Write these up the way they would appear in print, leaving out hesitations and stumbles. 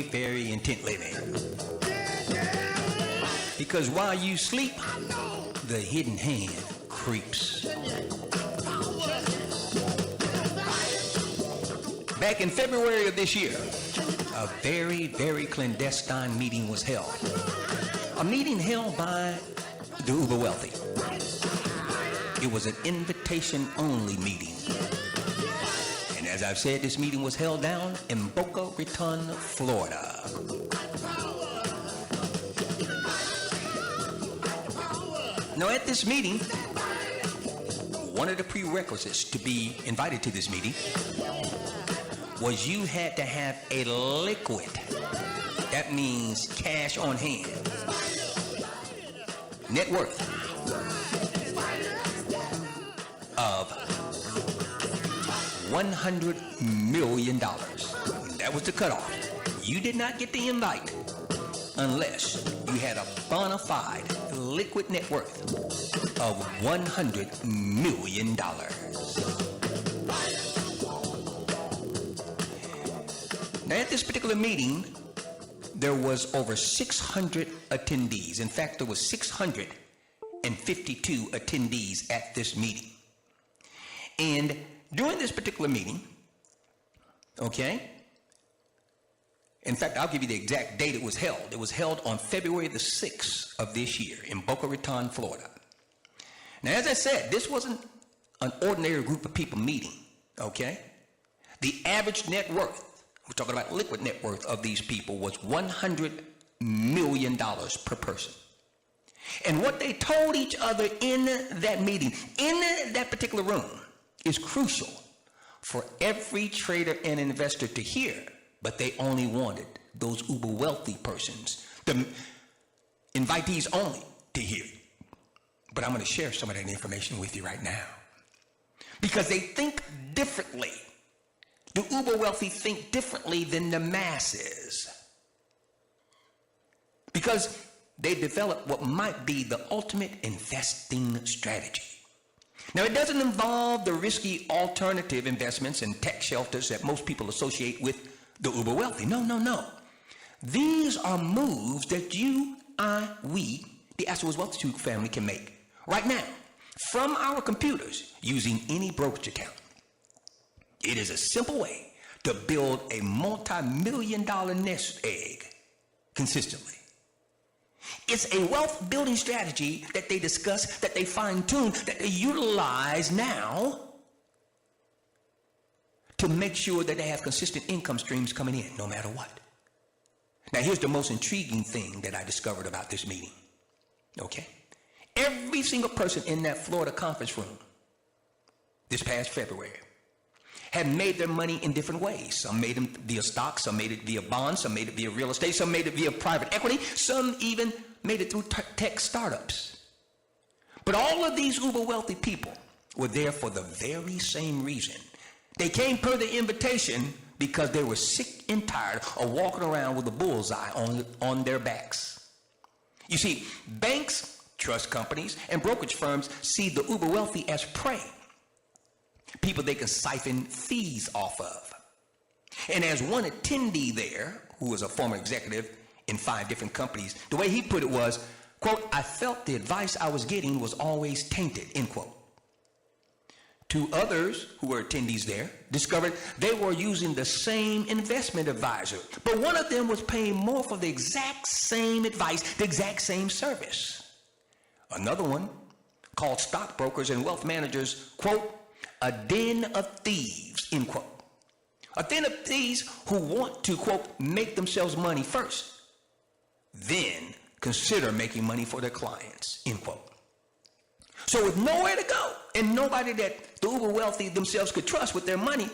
very intently, man. Because while you sleep, the hidden hand creeps. Back in February of this year, a very, very clandestine meeting was held. A meeting held by the uber wealthy. It was an invitation-only meeting. And as I've said, this meeting was held down in Boca Raton, Florida. Now at this meeting, one of the prerequisites to be invited to this meeting was you had to have a liquid, that means cash on hand, net worth of $100 million. That was the cutoff. You did not get the invite unless you had a bona fide liquid net worth of $100 million. Now at this particular meeting, there was over 600 attendees. In fact, there was 652 attendees at this meeting. And during this particular meeting, okay, in fact, I'll give you the exact date it was held. It was held on February the 6th of this year in Boca Raton, Florida. Now, as I said, this wasn't an ordinary group of people meeting, okay? The average net worth, we're talking about liquid net worth of these people, was $100 million per person. And what they told each other in that meeting, in that particular room, is crucial for every trader and investor to hear, but they only wanted those uber wealthy persons, the invitees only, to hear. But I'm going to share some of that information with you right now, because they think differently. The uber wealthy think differently than the masses, because they develop what might be the ultimate investing strategy. Now, it doesn't involve the risky alternative investments and tax shelters that most people associate with the uber wealthy. No, no, no. These are moves that you, I, we, the ASK THE WIZ Wealth family can make right now from our computers using any brokerage account. It is a simple way to build a multi-million-dollar nest egg consistently. It's a wealth building strategy that they discuss, that they fine tune, that they utilize now to make sure that they have consistent income streams coming in no matter what. Now, here's the most intriguing thing that I discovered about this meeting, okay? Every single person in that Florida conference room this past February had made their money in different ways. Some made them via stocks, some made it via bonds, some made it via real estate, some made it via private equity, some even made it through tech startups. But all of these uber wealthy people were there for the very same reason. They came per the invitation because they were sick and tired of walking around with a bullseye on their backs. You see, banks, trust companies, and brokerage firms see the uber wealthy as prey, people they can siphon fees off of. And as one attendee there, who was a former executive in 5 different companies, the way he put it was, quote, "I felt the advice I was getting was always tainted," end quote. 2 others who were attendees there discovered they were using the same investment advisor, but one of them was paying more for the exact same advice, the exact same service. Another one called stockbrokers and wealth managers, quote, "a den of thieves," end quote. A den of thieves who want to, quote, "make themselves money first, then consider making money for their clients," end quote. So with nowhere to go and nobody that the uber wealthy themselves could trust with their money,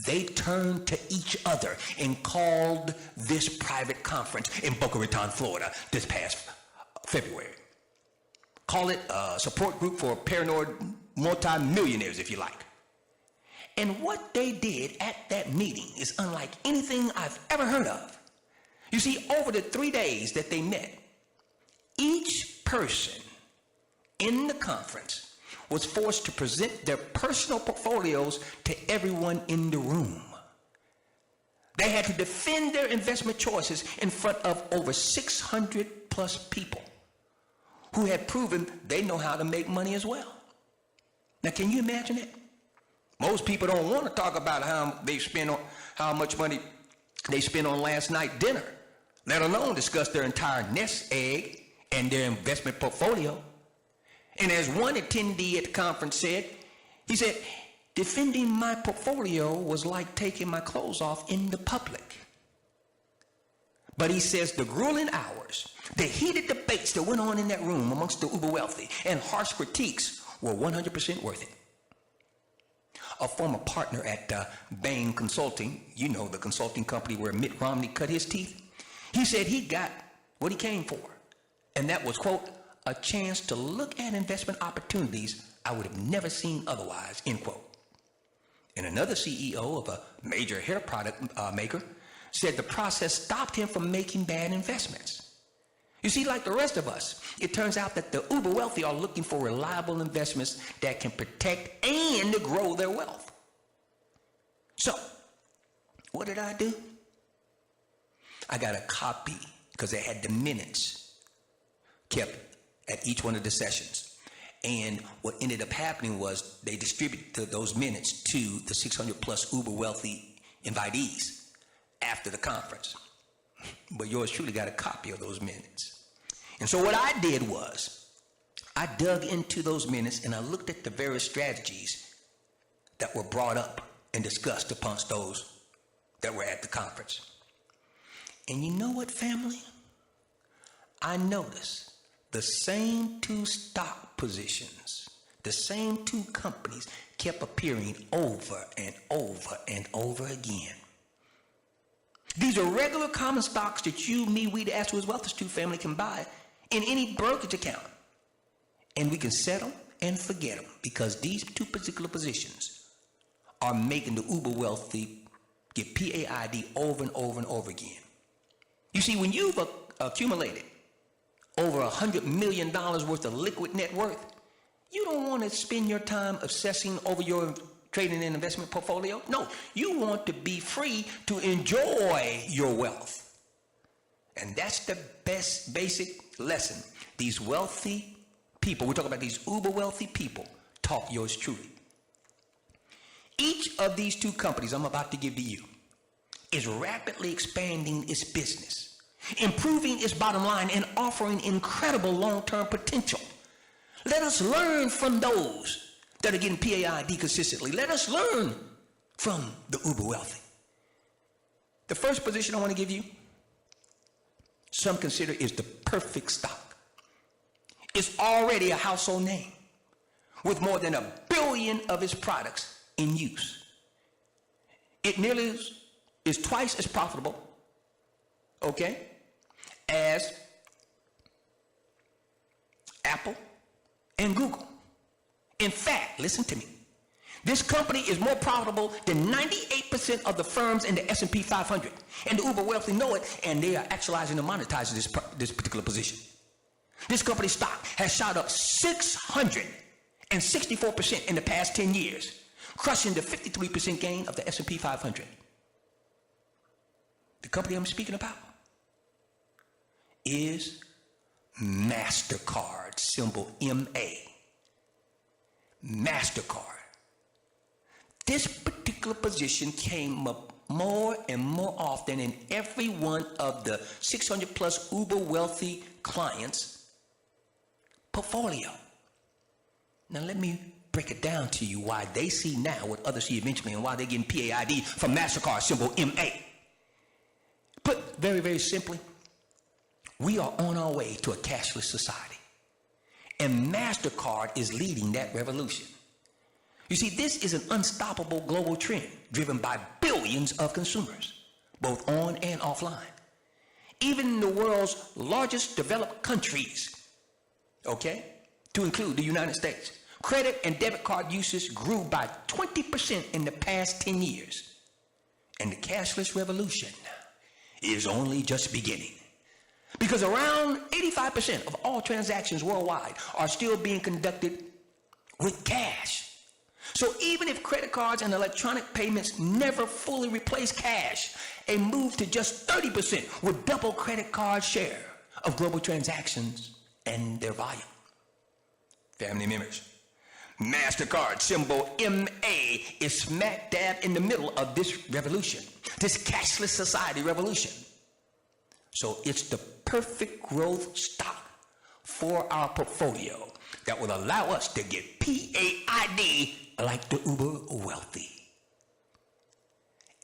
they turned to each other and called this private conference in Boca Raton, Florida this past February. Call it a support group for paranoid multi-millionaires, if you like. And what they did at that meeting is unlike anything I've ever heard of. You see, over the 3 days that they met, each person in the conference was forced to present their personal portfolios to everyone in the room. They had to defend their investment choices in front of over 600 plus people who had proven they know how to make money as well. Now, can you imagine it? Most people don't want to talk about how much money they spent on last night dinner, let alone discuss their entire nest egg and their investment portfolio. And as one attendee at the conference said, he said, defending my portfolio was like taking my clothes off in the public. But he says the grueling hours, the heated debates that went on in that room amongst the uber wealthy, and harsh critiques were 100% worth it. A former partner at Bain Consulting, you know, the consulting company where Mitt Romney cut his teeth, he said he got what he came for. And that was, quote, a chance to look at investment opportunities I would have never seen otherwise, end quote. And another CEO of a major hair product maker said the process stopped him from making bad investments. You see, like the rest of us, it turns out that the uber wealthy are looking for reliable investments that can protect and grow their wealth. So, what did I do? I got a copy, because they had the minutes kept at each one of the sessions. And what ended up happening was they distributed those minutes to the 600 plus uber wealthy invitees after the conference. But yours truly got a copy of those minutes. And so what I did was I dug into those minutes and I looked at the various strategies that were brought up and discussed amongst those that were at the conference. And you know what, family? I noticed the same two stock positions, the same two companies kept appearing over and over and over again. These are regular common stocks that you, me, we, the Ask the Wiz Wealth Institute family can buy in any brokerage account. And we can set them and forget them because these two particular positions are making the uber wealthy get P.A.I.D. over and over and over again. You see, when you've accumulated over $100 million worth of liquid net worth, you don't want to spend your time obsessing over your trading and investment portfolio. No, you want to be free to enjoy your wealth. And that's the best basic lesson. These wealthy people, we're talking about these uber wealthy people, taught yours truly. Each of these two companies I'm about to give to you is rapidly expanding its business, improving its bottom line, and offering incredible long-term potential. Let us learn from those that are getting P.A.I.D. consistently. Let us learn from the uber wealthy. The first position I want to give you, some consider is the perfect stock. It's already a household name with more than 1 billion of its products in use. It nearly is twice as profitable, okay, as Apple and Google. In fact, listen to me, this company is more profitable than 98% of the firms in the S&P 500. And the uber wealthy know it, and they are actualizing and monetizing this particular position. This company's stock has shot up 664% in the past 10 years, crushing the 53% gain of the S&P 500. The company I'm speaking about is MasterCard, symbol M-A. MasterCard. This particular position came up more and more often in every one of the 600 plus uber wealthy clients' portfolio. Now let me break it down to you why they see now what others see eventually and why they're getting P.A.I.D. from MasterCard, symbol M-A. Put very, very simply, we are on our way to a cashless society. And MasterCard is leading that revolution. You see, this is an unstoppable global trend driven by billions of consumers, both on and offline. Even in the world's largest developed countries, okay, to include the United States, credit and debit card usage grew by 20% in the past 10 years. And the cashless revolution is only just beginning. Because around 85% of all transactions worldwide are still being conducted with cash. So even if credit cards and electronic payments never fully replace cash, a move to just 30% would double credit card share of global transactions and their volume. Family members, MasterCard, symbol MA, is smack dab in the middle of this revolution, this cashless society revolution. So it's the perfect growth stock for our portfolio that will allow us to get P.A.I.D. like the uber wealthy.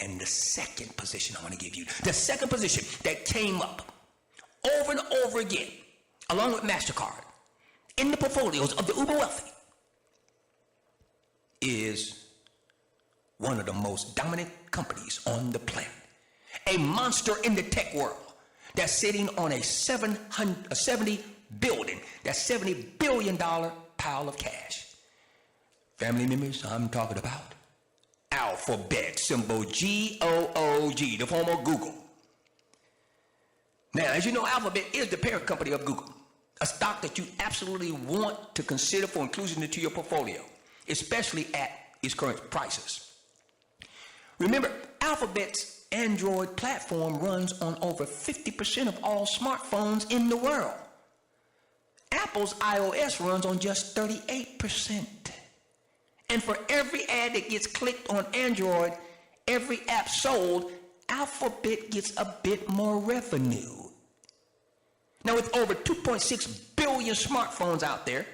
And the second position I want to give you, the second position that came up over and over again, along with MasterCard, in the portfolios of the uber wealthy, is one of the most dominant companies on the planet. A monster in the tech world that's sitting on a $70 billion pile of cash. Family members, I'm talking about Alphabet, symbol G-O-O-G, the former Google. Now, as you know, Alphabet is the parent company of Google, a stock that you absolutely want to consider for inclusion into your portfolio, especially at its current prices. Remember, Alphabet's Android platform runs on over 50% of all smartphones in the world. Apple's iOS runs on just 38%. And for every ad that gets clicked on Android, every app sold, Alphabet gets a bit more revenue. Now, with over 2.6 billion smartphones out there,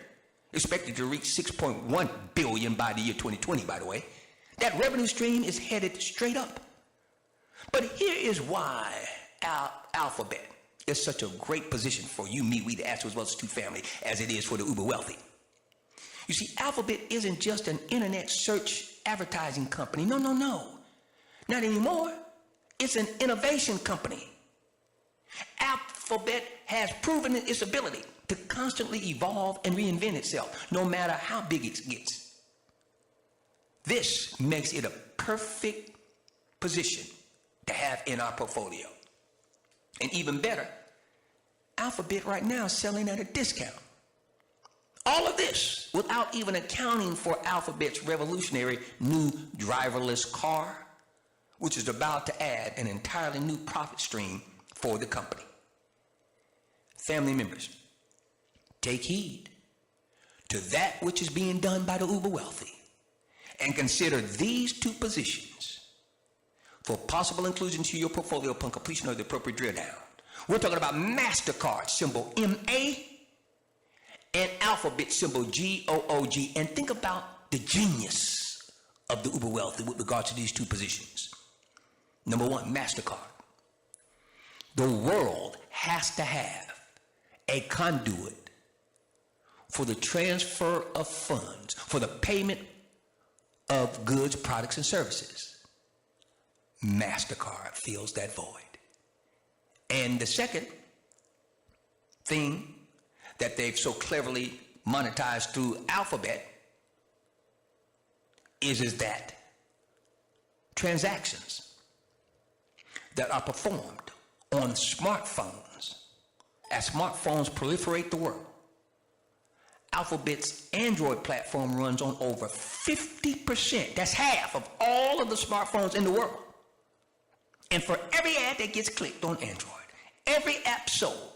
expected to reach 6.1 billion by the year 2020, by the way, that revenue stream is headed straight up. But here is why Alphabet is such a great position for you, me, we, the Ask the Wiz family, as it is for the uber wealthy. You see, Alphabet isn't just an internet search advertising company. No. Not anymore. It's an innovation company. Alphabet has proven its ability to constantly evolve and reinvent itself, no matter how big it gets. This makes it a perfect position to have in our portfolio. And even better, Alphabet right now is selling at a discount. All of this without even accounting for Alphabet's revolutionary new driverless car, which is about to add an entirely new profit stream for the company. Family members, take heed to that which is being done by the uber wealthy and consider these two positions for possible inclusion to your portfolio upon completion of the appropriate drill down. We're talking about MasterCard, symbol MA, and Alphabet, symbol GOOG. And think about the genius of the uber wealthy with regard to these two positions. Number one, MasterCard. The world has to have a conduit for the transfer of funds, for the payment of goods, products, and services. MasterCard fills that void. And the second thing that they've so cleverly monetized through Alphabet is that transactions that are performed on smartphones, as smartphones proliferate the world, Alphabet's Android platform runs on over 50%. That's half of all of the smartphones in the world. And for every ad that gets clicked on Android, every app sold,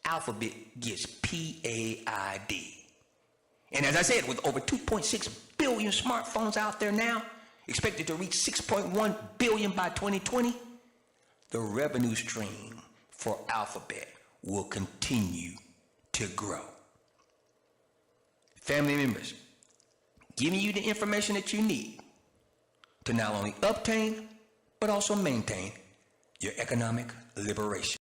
Alphabet gets P.A.I.D. And as I said, with over 2.6 billion smartphones out there now, expected to reach 6.1 billion by 2020, the revenue stream for Alphabet will continue to grow. Family members, giving you the information that you need to not only obtain, but also maintain your economic liberation.